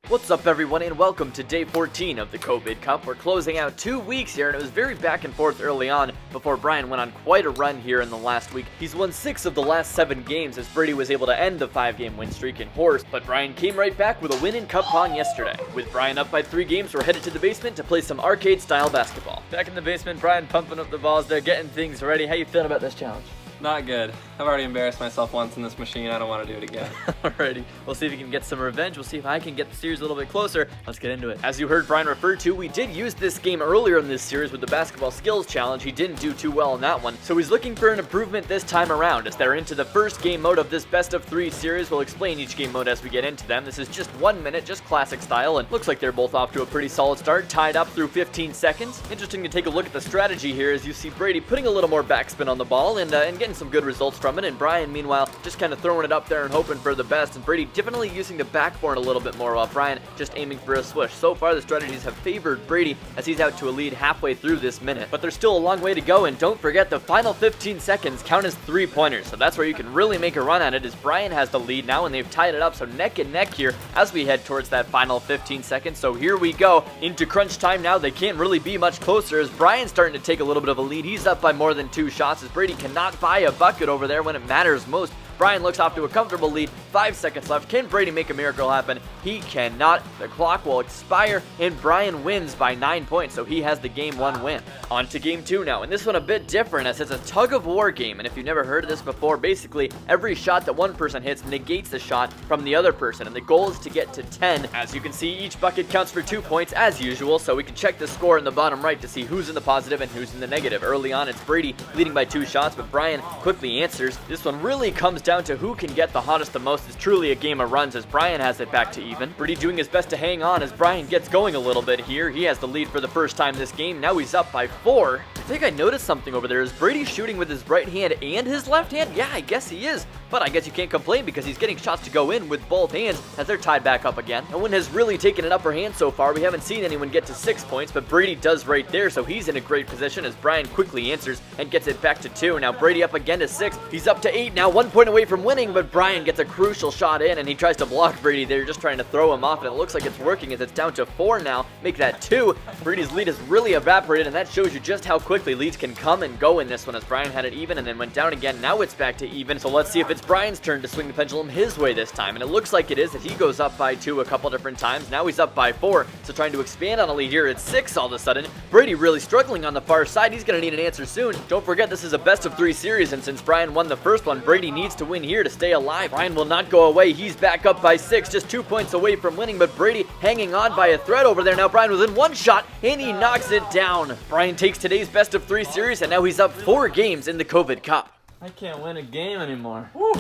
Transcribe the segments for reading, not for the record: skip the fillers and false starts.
What's up everyone and welcome to day 14 of the COVID Cup. We're closing out 2 weeks here and it was very back and forth early on before Brian went on quite a run here in the last week. He's won 6 of the last 7 games as Brady was able to end the 5-game win streak in horse, but Brian came right back with a win in Cup Pong yesterday. With Brian up by 3 games, we're headed to the basement to play some arcade style basketball. Back in the basement, Brian pumping up the balls there, getting things ready. How you feeling about this challenge? Not good. I've already embarrassed myself once in this machine. I don't want to do it again. Alrighty, we'll see if we can get some revenge. We'll see if I can get the series a little bit closer. Let's get into it. As you heard Brian refer to, we did use this game earlier in this series with the basketball skills challenge. He didn't do too well in that one, so he's looking for an improvement this time around. As they're into the first game mode of this best of 3 series, we'll explain each game mode as we get into them. This is just 1 minute, just classic style, and looks like they're both off to a pretty solid start, tied up through 15 seconds. Interesting to take a look at the strategy here as you see Brady putting a little more backspin on the ball and getting some good results from it, and Brian meanwhile just kind of throwing it up there and hoping for the best, and Brady definitely using the backboard a little bit more while Brian just aiming for a swish. So far the strategies have favored Brady as he's out to a lead halfway through this minute, but there's still a long way to go, and don't forget the final 15 seconds count as 3-pointers, so that's where you can really make a run at it as Brian has the lead now and they've tied it up, so neck and neck here as we head towards that final 15 seconds. So here we go into crunch time now. They can't really be much closer as Brian's starting to take a little bit of a lead. He's up by more than 2 shots as Brady cannot buy a bucket over there when it matters most. Brian looks off to a comfortable lead. 5 seconds left. Can Brady make a miracle happen? He cannot. The clock will expire, and Brian wins by 9 points, so he has the Game 1 win. On to Game 2 now, and this one a bit different as it's a tug-of-war game, and if you've never heard of this before, basically every shot that one person hits negates the shot from the other person, and the goal is to get to 10. As you can see, each bucket counts for 2 points as usual, so we can check the score in the bottom right to see who's in the positive and who's in the negative. Early on, it's Brady leading by 2 shots, but Brian quickly answers. This one really comes down to who can get the hottest the most. It's truly a game of runs as Brian has it back to even. Brady doing his best to hang on as Brian gets going a little bit here. He has the lead for the first time this game. Now he's up by 4. I think I noticed something over there. Is Brady shooting with his right hand and his left hand? Yeah, I guess he is. But I guess you can't complain because he's getting shots to go in with both hands as they're tied back up again. No one has really taken an upper hand so far. We haven't seen anyone get to 6 points, but Brady does right there, so he's in a great position as Brian quickly answers and gets it back to 2. Now Brady up again to 6. He's up to 8 now, 1 point away from winning, but Brian gets a crucial shot in and he tries to block Brady there, just trying to throw him off, and it looks like it's working as it's down to 4 now. Make that 2. Brady's lead has really evaporated, and that shows you just how quickly leads can come and go in this one as Brian had it even and then went down again. Now it's back to even, so let's see if it's Brian's turn to swing the pendulum his way this time, and it looks like it is as he goes up by 2 a couple different times. Now he's up by 4, so trying to expand on a lead here at 6 all of a sudden. Brady really struggling on the far side. He's going to need an answer soon. Don't forget this is a best of 3 series, and since Brian won the first one, Brady needs to win here to stay alive. Brian will not go away. He's back up by 6, just 2 points away from winning, but Brady hanging on by a thread over there. Now Brian was in 1 shot and he knocks it down. Brian takes today's best of 3 series and now he's up 4 games in the COVID Cup. I can't win a game anymore. Woo.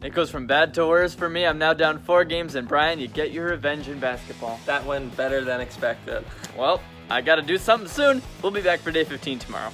It goes from bad to worse for me. I'm now down 4 games, and Brian, you get your revenge in basketball. That went better than expected. Well, I gotta do something soon. We'll be back for day 15 tomorrow.